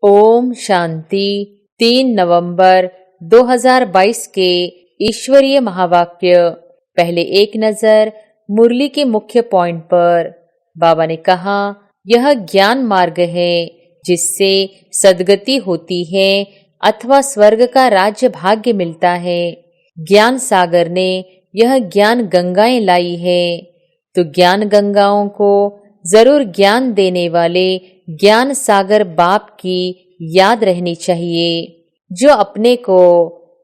ओम शांति। 3 नवंबर 2022 के ईश्वरीय महावाक्य। पहले एक नजर मुरली के मुख्य पॉइंट पर। बाबा ने कहा, यह ज्ञान मार्ग है जिससे सद्गति होती है अथवा स्वर्ग का राज्य भाग्य मिलता है। ज्ञान सागर ने यह ज्ञान गंगाएं लाई है, तो ज्ञान गंगाओं को जरूर ज्ञान देने वाले ज्ञान सागर बाप की याद रहनी चाहिए। जो अपने को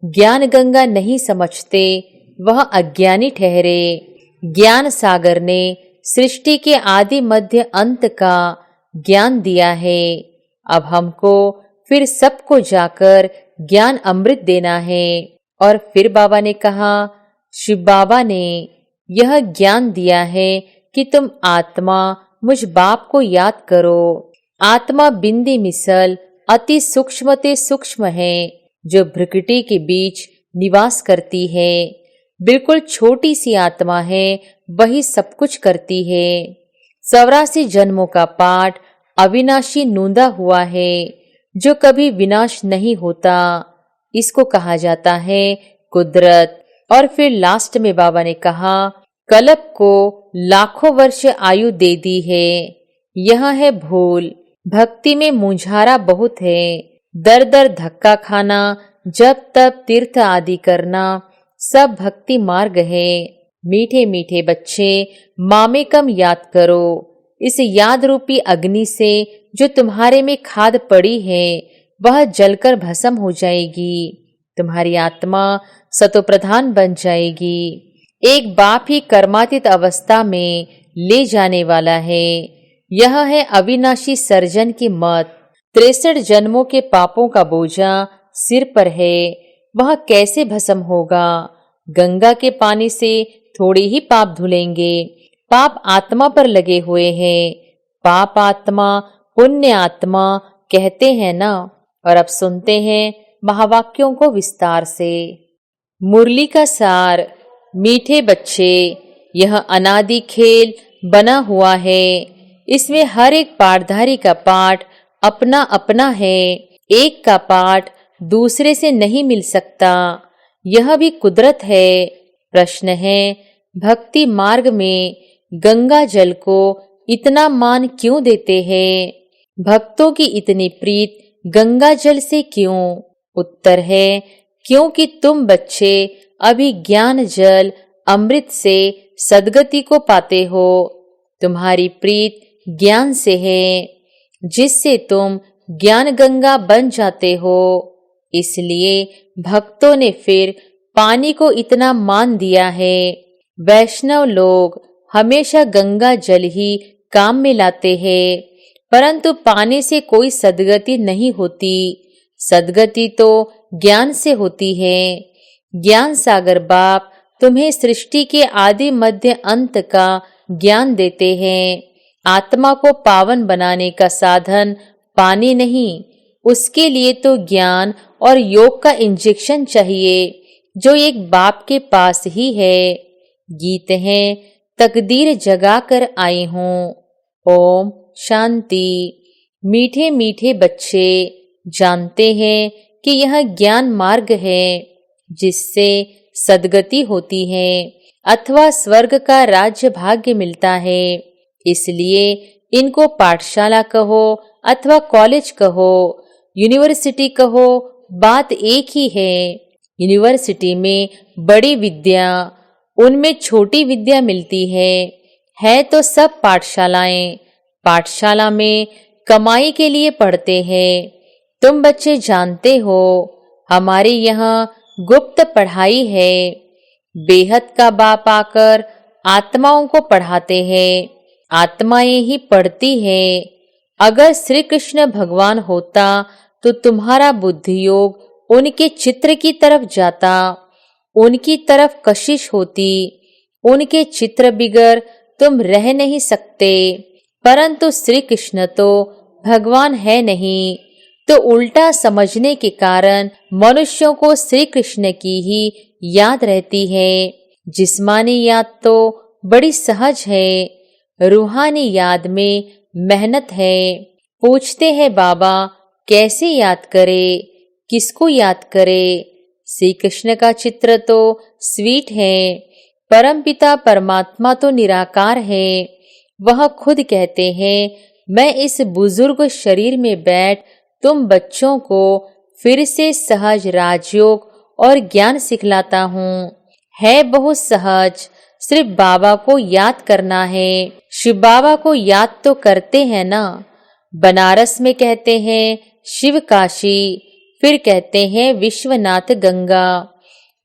ज्ञान गंगा नहीं समझते वह अज्ञानी ठहरे। ज्ञान सागर ने सृष्टि के आदि मध्य अंत का ज्ञान दिया है। अब हमको फिर सबको जाकर ज्ञान अमृत देना है। और फिर बाबा ने कहा, शिव बाबा ने यह ज्ञान दिया है कि तुम आत्मा मुझ बाप को याद करो। आत्मा बिंदी मिसल अति सूक्ष्मते सूक्ष्म है, जो भ्रुकुटी के बीच निवास करती है। बिल्कुल छोटी सी आत्मा है, वही सब कुछ करती है। 84 जन्मों का पाठ अविनाशी नूंदा हुआ है, जो कभी विनाश नहीं होता। इसको कहा जाता है कुदरत। और फिर लास्ट में बाबा ने कहा, कल्प को लाखों वर्ष आयु दे दी है। यह है भूल। भक्ति में मुंझारा बहुत है। दर दर धक्का खाना, जब तब तीर्थ आदि करना, सब भक्ति मार्ग है। मीठे मीठे बच्चे मामे कम याद करो। इस याद रूपी अग्नि से जो तुम्हारे में खाद पड़ी है वह जलकर भस्म हो जाएगी। तुम्हारी आत्मा सतोप्रधान बन जाएगी। एक बाप ही कर्मातीत अवस्था में ले जाने वाला है। यह है अविनाशी सर्जन की मत। 63 जन्मों के पापों का बोझा सिर पर है, वह कैसे भस्म होगा? गंगा के पानी से थोड़ी ही पाप धुलेंगे। पाप आत्मा पर लगे हुए हैं। पाप आत्मा पुण्य आत्मा कहते हैं ना। और अब सुनते हैं महावाक्यों को विस्तार से। मुरली का सार। मीठे बच्चे, यह अनादि खेल बना हुआ है। इसमें हर एक पाठधारी का पाठ अपना अपना है। एक का पाठ दूसरे से नहीं मिल सकता। यह भी कुदरत है। प्रश्न है, भक्ति मार्ग में गंगा जल को इतना मान क्यों देते हैं? भक्तों की इतनी प्रीत गंगा जल से क्यों? उत्तर है, क्योंकि तुम बच्चे अभी ज्ञान जल अमृत से सद्गति को पाते हो। तुम्हारी प्रीत ज्ञान से है, जिससे तुम ज्ञान गंगा बन जाते हो। इसलिए भक्तों ने फिर पानी को इतना मान दिया है। वैष्णव लोग हमेशा गंगा जल ही काम में लाते हैं, परंतु पानी से कोई सद्गति नहीं होती। सद्गति तो ज्ञान से होती है। ज्ञान सागर बाप तुम्हें सृष्टि के आदि मध्य अंत का ज्ञान देते हैं। आत्मा को पावन बनाने का साधन पानी नहीं, उसके लिए तो ज्ञान और योग का इंजेक्शन चाहिए, जो एक बाप के पास ही है। गीत है, तकदीर जगा कर आई हूँ। ओम शांति। मीठे मीठे बच्चे जानते हैं कि यह ज्ञान मार्ग है जिससे सद्गति होती है अथवा स्वर्ग का राज्य भाग्य मिलता है। इसलिए इनको पाठशाला कहो अथवा कॉलेज कहो, यूनिवर्सिटी कहो, बात एक ही है। यूनिवर्सिटी में बड़ी विद्या, उनमें छोटी विद्या मिलती है तो सब पाठशालाएं। पाठशाला में कमाई के लिए पढ़ते हैं। तुम बच्चे जानते हो, हमारे यहाँ गुप्त पढ़ाई है। बेहद का बाप आकर आत्माओं को पढ़ाते हैं। आत्माएं ही पढ़ती हैं। अगर श्री कृष्ण भगवान होता तो तुम्हारा बुद्धि योग उनके चित्र की तरफ जाता, उनकी तरफ कशिश होती। उनके चित्र बिगर तुम रह नहीं सकते। परंतु श्री कृष्ण तो भगवान है नहीं, तो उल्टा समझने के कारण मनुष्यों को श्री कृष्ण की ही याद रहती है। जिस्मानी याद तो बड़ी सहज है, रूहानी याद में मेहनत है। पूछते हैं बाबा, कैसे याद करे, किसको याद करे। श्री कृष्ण का चित्र तो स्वीट है, परमपिता परमात्मा तो निराकार है। वह खुद कहते हैं, मैं इस बुजुर्ग शरीर में बैठ तुम बच्चों को फिर से सहज राजयोग और ज्ञान सिखलाता हूँ। है बहुत सहज, सिर्फ बाबा को याद करना है। शिव बाबा को याद तो करते हैं ना। बनारस में कहते हैं शिव काशी, फिर कहते हैं विश्वनाथ गंगा।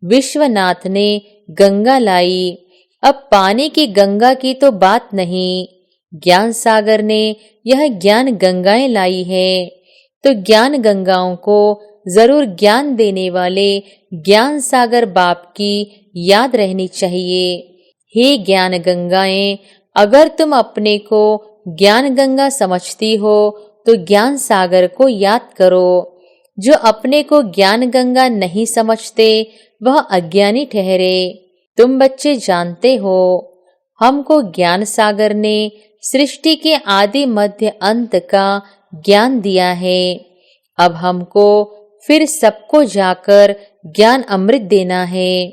विश्वनाथ ने गंगा लाई, अब पानी की गंगा की तो बात नहीं। ज्ञान सागर ने यह ज्ञान गंगाएं लाई है, तो ज्ञान गंगाओं को जरूर ज्ञान देने वाले ज्ञान सागर बाप की याद रहनी चाहिए। हे ज्ञान गंगाएं, अगर तुम अपने को ज्ञान गंगा समझती हो तो ज्ञान सागर को याद करो। जो अपने को ज्ञान गंगा नहीं समझते वह अज्ञानी ठहरे। तुम बच्चे जानते हो, हमको ज्ञान सागर ने सृष्टि के आदि मध्य अंत का ज्ञान दिया है। अब हमको फिर सबको जाकर ज्ञान अमृत देना है।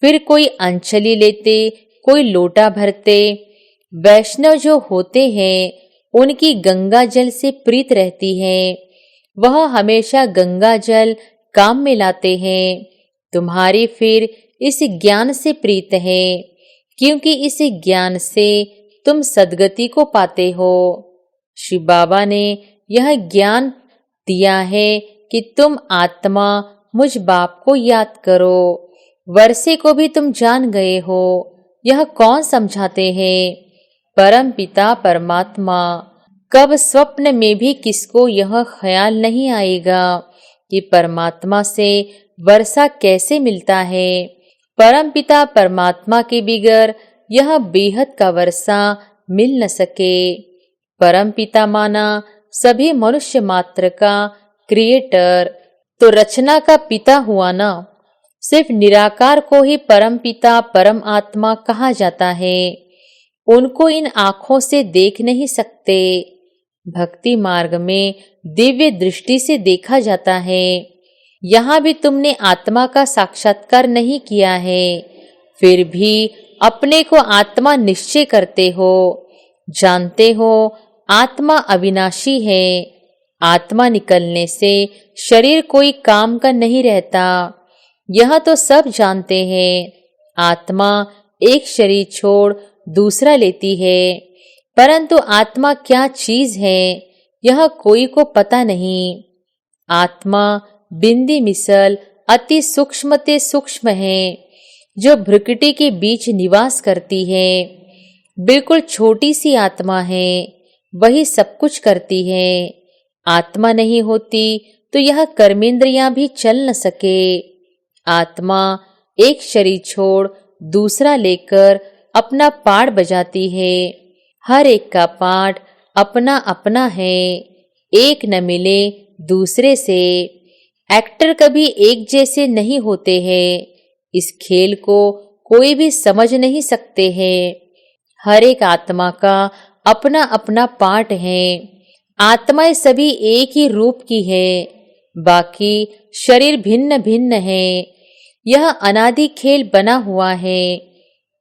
फिर कोई अंचली लेते, कोई लोटा भरते। वैष्णव जो होते हैं उनकी गंगा जल से प्रीत रहती है, वह हमेशा गंगा जल काम में लाते हैं। तुम्हारी फिर इस ज्ञान से प्रीत है, क्योंकि इस ज्ञान से तुम सद्गति को पाते हो। शिव बाबा ने यह ज्ञान दिया है कि तुम आत्मा मुझ बाप को याद करो। वर्षे को भी तुम जान गए हो, यह कौन समझाते हैं? परम पिता परमात्मा। कब स्वप्न में भी किसको यह ख्याल नहीं आएगा कि परमात्मा से वर्षा कैसे मिलता है। परम पिता परमात्मा के बिगर यह बेहद का वर्षा मिल न सके। परम पिता माना सभी मनुष्य मात्र का क्रिएटर, तो रचना का पिता हुआ ना। सिर्फ निराकार को ही परम पिता परम आत्मा कहा जाता है। उनको इन आँखों से देख नहीं सकते। भक्ति मार्ग में दिव्य दृष्टि से देखा जाता है। यहाँ भी तुमने आत्मा का साक्षात्कार नहीं किया है, फिर भी अपने को आत्मा निश्चय करते हो। जानते हो आत्मा अविनाशी है। आत्मा निकलने से शरीर कोई काम का नहीं रहता, यह तो सब जानते हैं। आत्मा एक शरीर छोड़ दूसरा लेती है, परंतु आत्मा क्या चीज है यह कोई को पता नहीं। आत्मा बिंदी मिसल अति सूक्ष्मते सूक्ष्म है, जो भ्रुकुटी के बीच निवास करती है। बिल्कुल छोटी सी आत्मा है, वही सब कुछ करती है। आत्मा नहीं होती तो यह कर्मेंद्रियां भी चल न सके। आत्मा एक शरीर छोड़ दूसरा लेकर अपना पाठ बजाती है। हर एक का पाठ अपना अपना है, एक न मिले दूसरे से। एक्टर कभी एक जैसे नहीं होते हैं, इस खेल को कोई भी समझ नहीं सकते हैं। हर एक आत्मा का अपना अपना पाठ है। आत्माएं सभी एक ही रूप की है, बाकी शरीर भिन्न भिन्न है। यह अनादि खेल बना हुआ है।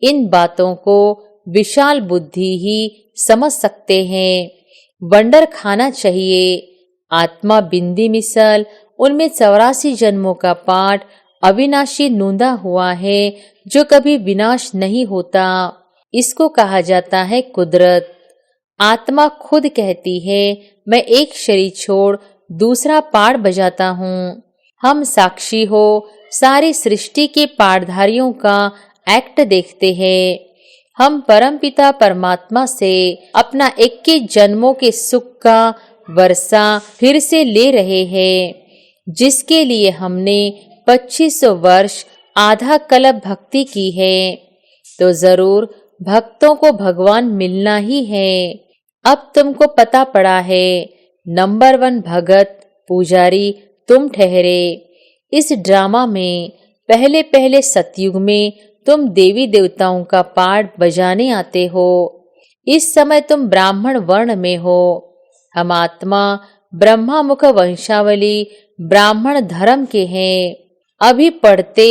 इन बातों को विशाल बुद्धि ही समझ सकते हैं। वंडर खाना चाहिए। आत्मा बिंदी मिसल उनमें 84 जन्मों का पाठ अविनाशी नूंदा हुआ है, जो कभी विनाश नहीं होता। इसको कहा जाता है कुदरत। आत्मा खुद कहती है, मैं एक शरीर छोड़ दूसरा पाठ बजाता हूँ। हम साक्षी हो सारी सृष्टि के पाठधारियों का एक्ट देखते हैं। हम परमपिता परमात्मा से अपना 21 जन्मों के सुख का वर्षा फिर से ले रहे हैं, जिसके लिए हमने 2500 वर्ष आधा कल्प भक्ति की है। तो जरूर भक्तों को भगवान मिलना ही है। अब तुमको पता पड़ा है, नंबर 1 भगत पुजारी तुम ठहरे। इस ड्रामा में पहले पहले सतयुग में तुम देवी देवताओं का पाठ बजाने आते हो। इस समय तुम ब्राह्मण वर्ण में हो। हम आत्मा ब्रह्मा मुख वंशावली ब्राह्मण धर्म के हैं। अभी पढ़ते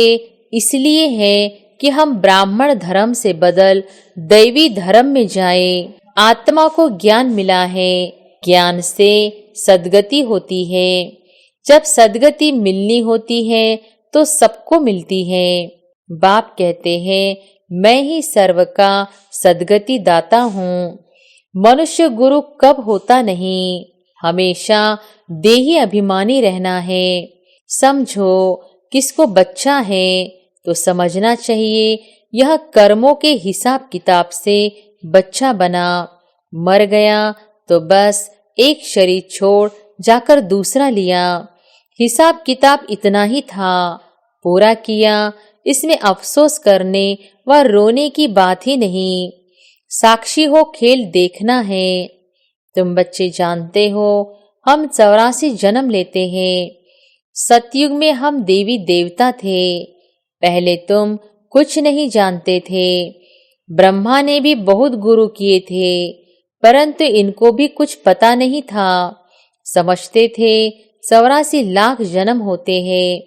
इसलिए हैं कि हम ब्राह्मण धर्म से बदल दैवी धर्म में जाएं। आत्मा को ज्ञान मिला है, ज्ञान से सद्गति होती है। जब सद्गति मिलनी होती है तो सबको मिलती है। बाप कहते हैं, मैं ही सर्व का सद्गति दाता हूँ। मनुष्य गुरु कब होता नहीं, हमेशा देही अभिमानी रहना है। समझो, किसको बच्चा है तो समझना चाहिए यह कर्मों के हिसाब किताब से बच्चा बना। मर गया तो बस एक शरीर छोड़ जाकर दूसरा लिया। हिसाब किताब इतना ही था, पूरा किया। इसमें अफसोस करने व रोने की बात ही नहीं। साक्षी हो खेल देखना है। तुम बच्चे जानते हो, हम 84 जन्म लेते हैं। सतयुग में हम देवी देवता थे। पहले तुम कुछ नहीं जानते थे। ब्रह्मा ने भी बहुत गुरु किए थे, परंतु इनको भी कुछ पता नहीं था। समझते थे 84 लाख जन्म होते हैं।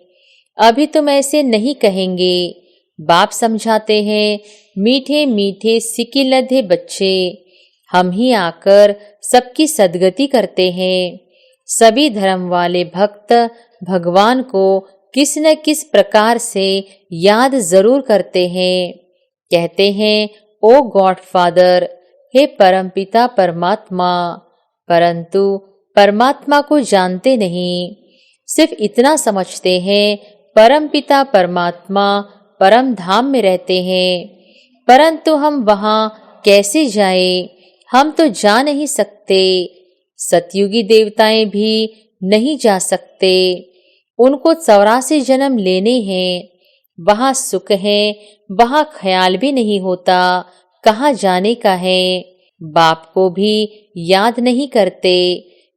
अभी तुम ऐसे नहीं कहेंगे। बाप समझाते हैं, मीठे मीठे सिक्के लधे बच्चे, हम ही आकर सबकी सद्गति करते हैं। सभी धर्म वाले भक्त भगवान को किस न किस प्रकार से याद जरूर करते हैं। कहते हैं, ओ गॉड फादर, हे परमपिता परमात्मा, परंतु परमात्मा को जानते नहीं। सिर्फ इतना समझते हैं परमपिता परमात्मा परम धाम में रहते हैं, परंतु हम वहां कैसे जाएं? हम तो जा नहीं सकते। सतयुगी देवताएं भी नहीं जा सकते। उनको 84 जन्म लेने हैं। वहां सुख है, वहां ख्याल भी नहीं होता कहाँ जाने का है। बाप को भी याद नहीं करते।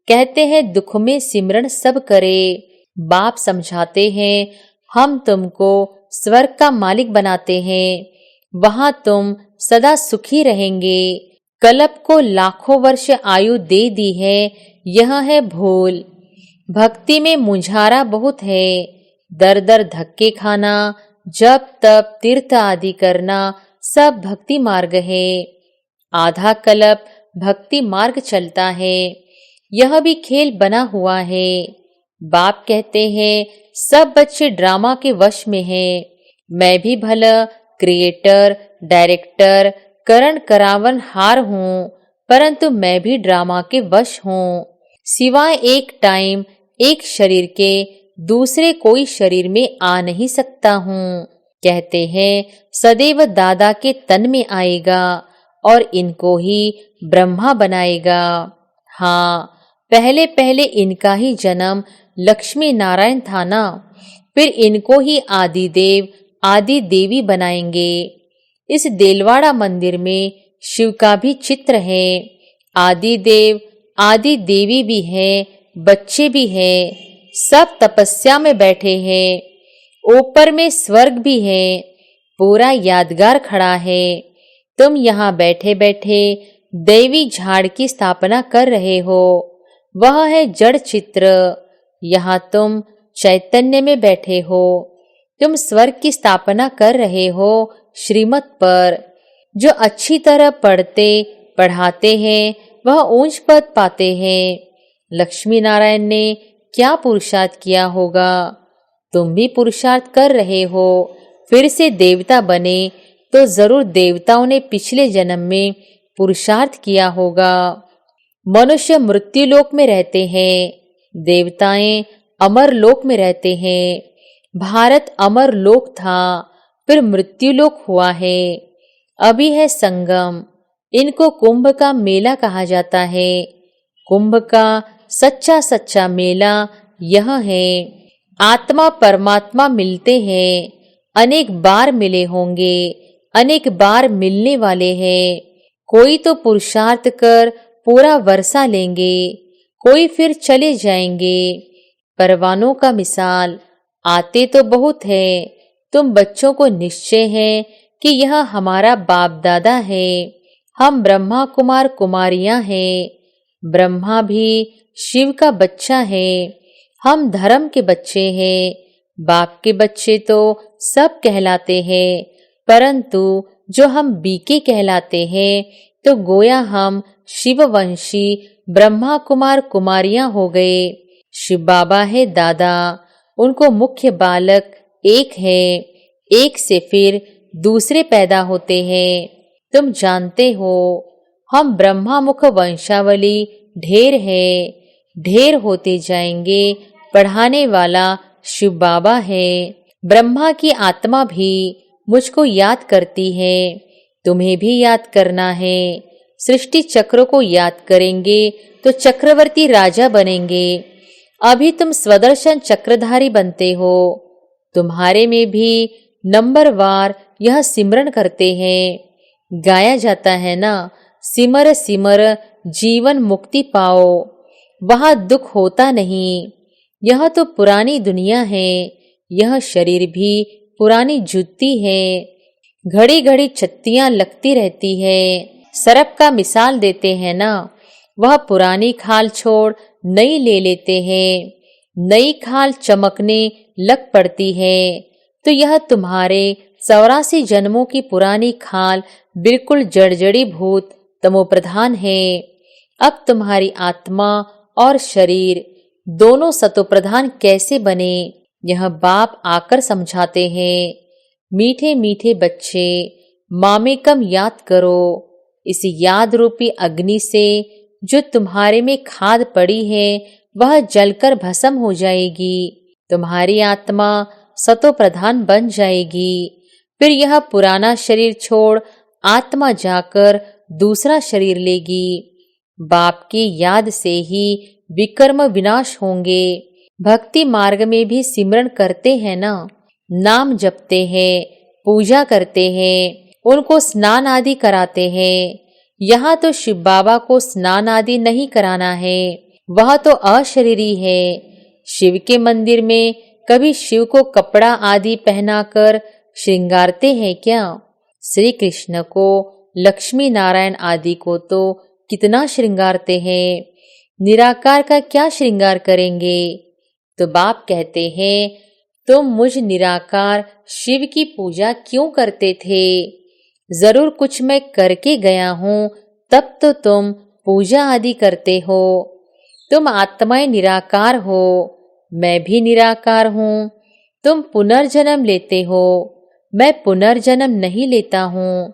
कहते हैं दुख में सिमरन सब करे। बाप समझाते हैं, हम तुमको स्वर्ग का मालिक बनाते हैं। वहां तुम सदा सुखी रहेंगे। कल्प को लाखों वर्ष आयु दे दी है, यह है भूल। भक्ति में मुंझारा बहुत है। दर दर धक्के खाना, जप तप तीर्थ आदि करना सब भक्ति मार्ग है। आधा कल्प भक्ति मार्ग चलता है। यह भी खेल बना हुआ है। बाप कहते हैं, सब बच्चे ड्रामा के वश में हैं। मैं भी भला क्रिएटर, डायरेक्टर, करण करावन हार हूँ, परंतु मैं भी ड्रामा के वश हूँ। सिवाय एक टाइम एक शरीर के दूसरे कोई शरीर में आ नहीं सकता हूँ। कहते हैं, सदैव दादा के तन में आएगा और इनको ही ब्रह्मा बनाएगा। हाँ, पहले पहले इनका ही जन्म लक्ष्मी नारायण था ना, फिर इनको ही आदि देव आदि देवी बनाएंगे। इस देलवाड़ा मंदिर में शिव का भी चित्र है। आदि देव आदि देवी भी है, बच्चे भी हैं, सब तपस्या में बैठे हैं। ऊपर में स्वर्ग भी है, पूरा यादगार खड़ा है। तुम यहाँ बैठे बैठे देवी झाड़ की स्थापना कर रहे हो, वह है जड़ चित्र। यहाँ तुम चैतन्य में बैठे हो। तुम स्वर्ग की स्थापना कर रहे हो श्रीमत पर। जो अच्छी तरह पढ़ते पढ़ाते हैं वह ऊंच पद पाते हैं। लक्ष्मी नारायण ने क्या पुरुषार्थ किया होगा? तुम भी पुरुषार्थ कर रहे हो। फिर से देवता बने तो जरूर देवताओं ने पिछले जन्म में पुरुषार्थ किया होगा। मनुष्य मृत्यु लोक में रहते हैं, देवताएं अमर लोक में रहते हैं। भारत अमर लोक था, फिर मृत्यु लोक हुआ है। अभी है संगम। इनको कुंभ का मेला कहा जाता है। कुंभ का सच्चा सच्चा मेला यह है। आत्मा परमात्मा मिलते हैं, अनेक बार मिले होंगे, अनेक बार मिलने वाले हैं। कोई तो पुरुषार्थ कर पूरा वर्षा लेंगे, कोई फिर चले जाएंगे। परवानों का मिसाल आते तो बहुत है। तुम बच्चों को निश्चय है कि यह हमारा बाप दादा है। हम ब्रह्मा कुमार कुमारियां हैं। ब्रह्मा भी शिव का बच्चा है। हम धर्म के बच्चे हैं। बाप के बच्चे तो सब कहलाते हैं, परंतु जो हम बीके कहलाते हैं तो गोया हम शिववंशी ब्रह्मा कुमार कुमारियां हो गए। शिव बाबा है दादा, उनको मुख्य बालक एक है, एक से फिर दूसरे पैदा होते हैं। तुम जानते हो हम ब्रह्मा मुख वंशावली ढेर है, ढेर होते जाएंगे। पढ़ाने वाला शिव बाबा है। ब्रह्मा की आत्मा भी मुझको याद करती है, तुम्हें भी याद करना है। सृष्टि चक्र को याद करेंगे तो चक्रवर्ती राजा बनेंगे। अभी तुम स्वदर्शन चक्रधारी बनते हो। तुम्हारे में भी नंबरवार यह सिमरन करते हैं। गाया जाता है ना, सिमर सिमर जीवन मुक्ति पाओ। वहां दुख होता नहीं। यह तो पुरानी दुनिया है। यह शरीर भी पुरानी जुत्ती है। घड़ी घड़ी छत्तियां लगती रहती है। सरप का मिसाल देते हैं ना, वह पुरानी खाल छोड़ नई ले लेते हैं। नई खाल चमकने लग पड़ती है तो यह तुम्हारे 84 जन्मों की पुरानी खाल बिल्कुल जड़जड़ी भूत तमोप्रधान है। अब तुम्हारी आत्मा और शरीर दोनों सतोप्रधान कैसे बने, यह बाप आकर समझाते हैं। मीठे मीठे बच्चे, मामेकम याद करो। इस याद रूपी अग्नि से जो तुम्हारे में खाद पड़ी है वह जलकर भस्म हो जाएगी। तुम्हारी आत्मा सतोप्रधान बन जाएगी। फिर यह पुराना शरीर छोड़ आत्मा जाकर दूसरा शरीर लेगी। बाप की याद से ही विकर्म विनाश होंगे। भक्ति मार्ग में भी सिमरन करते हैं ना, नाम जपते हैं, पूजा करते हैं, उनको स्नान आदि कराते हैं। यहाँ तो शिव बाबा को स्नान आदि नहीं कराना है, वह तो अशरीरी है। शिव के मंदिर में कभी शिव को कपड़ा आदि पहनाकर श्रृंगारते हैं क्या? श्री कृष्ण को, लक्ष्मी नारायण आदि को तो कितना श्रृंगारते हैं। निराकार का क्या श्रृंगार करेंगे? तो बाप कहते हैं, तुम मुझ निराकार शिव की पूजा क्यों करते थे? जरूर कुछ मैं करके गया हूँ, तब तो तुम पूजा आदि करते हो। तुम आत्माएं निराकार हो, मैं भी निराकार हूँ। तुम पुनर्जन्म लेते हो, मैं पुनर्जन्म नहीं लेता हूँ।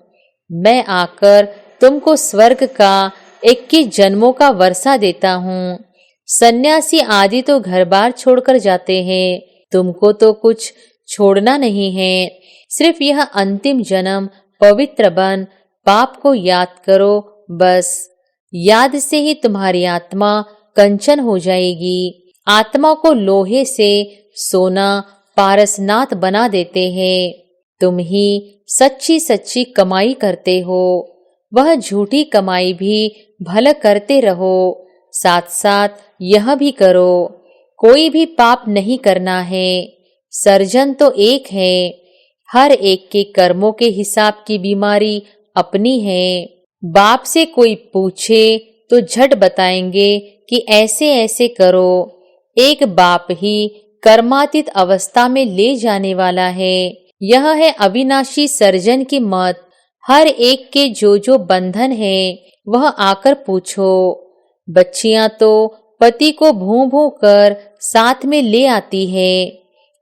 मैं आकर तुमको स्वर्ग का 21 जन्मों का वर्षा देता हूँ। सन्यासी आदि तो घर बार छोड़कर जाते हैं, तुमको तो कुछ छोड़ना नहीं है। सिर्फ यह अंतिम जन्म पवित्र बन पाप को याद करो, बस। याद से ही तुम्हारी आत्मा कंचन हो जाएगी। आत्मा को लोहे से सोना पारसनाथ बना देते हैं। तुम ही सच्ची सच्ची कमाई करते हो, वह झूठी कमाई भी भला करते रहो। साथ साथ यह भी करो, कोई भी पाप नहीं करना है। सर्जन तो एक है, हर एक के कर्मों के हिसाब की बीमारी अपनी है। बाप से कोई पूछे तो झट बताएंगे कि ऐसे ऐसे करो। एक बाप ही कर्मातीत अवस्था में ले जाने वाला है। यह है अविनाशी सर्जन की मत। हर एक के जो बंधन है वह आकर पूछो। बच्चियां तो पति को भूं भूं कर साथ में ले आती है,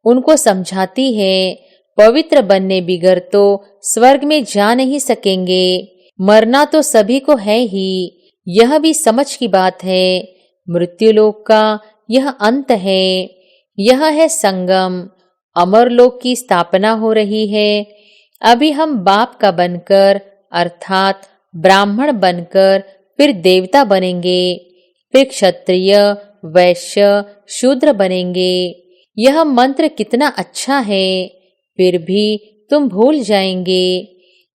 उनको समझाती है पवित्र बनने बिगर तो स्वर्ग में जा नहीं सकेंगे। मरना तो सभी को है ही, यह भी समझ की बात है। मृत्युलोक का यह अंत है, यह है संगम। अमरलोक की स्थापना हो रही है। अभी हम बाप का बनकर अर्थात ब्राह्मण बनकर फिर देवता बनेंगे, फिर क्षत्रिय, वैश्य, शूद्र बनेंगे। यह मंत्र कितना अच्छा है, फिर भी तुम भूल जाएंगे।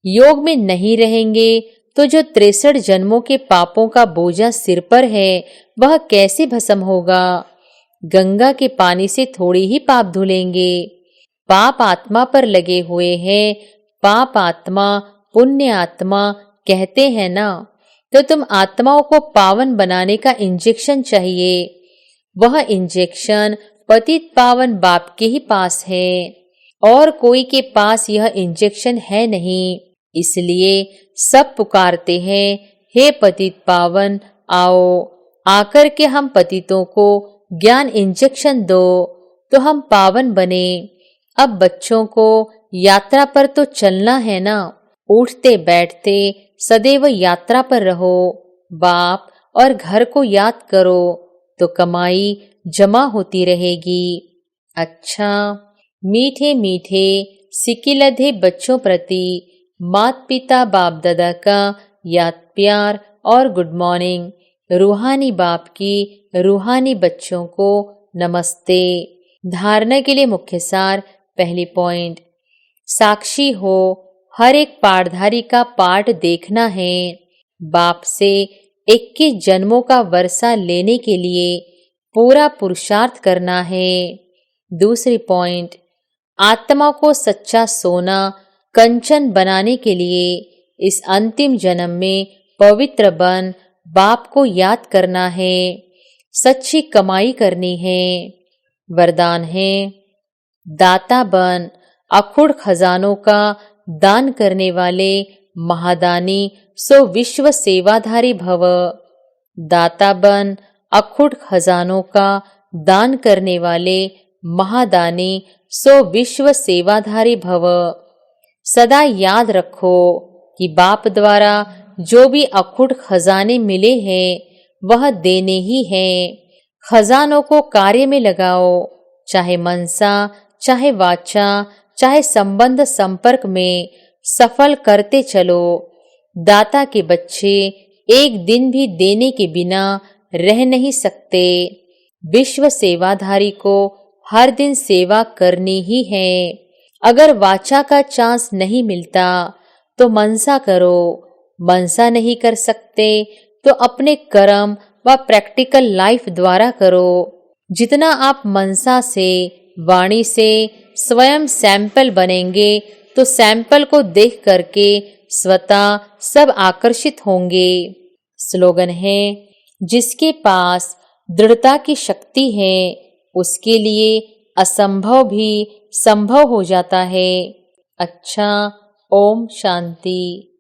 योग में नहीं रहेंगे तो जो 63 जन्मों के पापों का बोझा सिर पर है वह कैसे भस्म होगा? गंगा के पानी से थोड़ी ही पाप धुलेंगे। पाप आत्मा पर लगे हुए हैं। पाप आत्मा पुण्य आत्मा कहते हैं ना। तो तुम आत्माओं को पावन बनाने का इंजेक्शन चाहिए। वह इंजेक्शन पतित पावन बाप के ही पास है और कोई के पास यह इंजेक्शन है नहीं। इसलिए सब पुकारते हैं, हे पतित पावन आओ, आकर के हम पतितों को ज्ञान इंजेक्शन दो तो हम पावन बने। अब बच्चों को यात्रा पर तो चलना है ना, उठते बैठते सदैव यात्रा पर रहो। बाप और घर को याद करो तो कमाई जमा होती रहेगी। अच्छा, मीठे मीठे सिकिलधे बच्चों प्रति माता पिता बाप दादा का याद प्यार और गुड मॉर्निंग। रूहानी बाप की रूहानी बच्चों को नमस्ते। धारणा के लिए मुख्य सार। पहली पॉइंट, साक्षी हो, हर एक पाठधारी का पाठ देखना है। बाप से 21 जन्मों का वर्षा लेने के लिए पूरा पुरुषार्थ करना है। दूसरी पॉइंट, आत्मा को सच्चा सोना कंचन बनाने के लिए इस अंतिम जन्म में पवित्र बन बाप को याद करना है, सच्ची कमाई करनी है। वरदान है, दाता बन, अखुड़ खजानों का दान करने वाले महादानी सो विश्व सेवाधारी भव। दाता बन, अखुड़ खजानों का दान करने वाले महादानी सो विश्व सेवाधारी भव। सदा याद रखो कि बाप द्वारा जो भी अखुड़ खजाने मिले हैं वह देने ही हैं। खजानों को कार्य में लगाओ, चाहे मनसा, चाहे वाचा, चाहे संबंध संपर्क में सफल करते चलो। दाता के बच्चे एक दिन भी देने के बिना रह नहीं सकते। विश्व सेवाधारी को हर दिन सेवा करनी ही है। अगर वाचा का चांस नहीं मिलता तो मनसा करो। मनसा नहीं कर सकते तो अपने कर्म व प्रैक्टिकल लाइफ द्वारा करो। जितना आप मनसा से, वाणी से स्वयं सैंपल बनेंगे तो सैंपल को देख करके स्वतः सब आकर्षित होंगे। स्लोगन है, जिसके पास दृढ़ता की शक्ति है उसके लिए असंभव भी संभव हो जाता है। अच्छा, ओम शांति।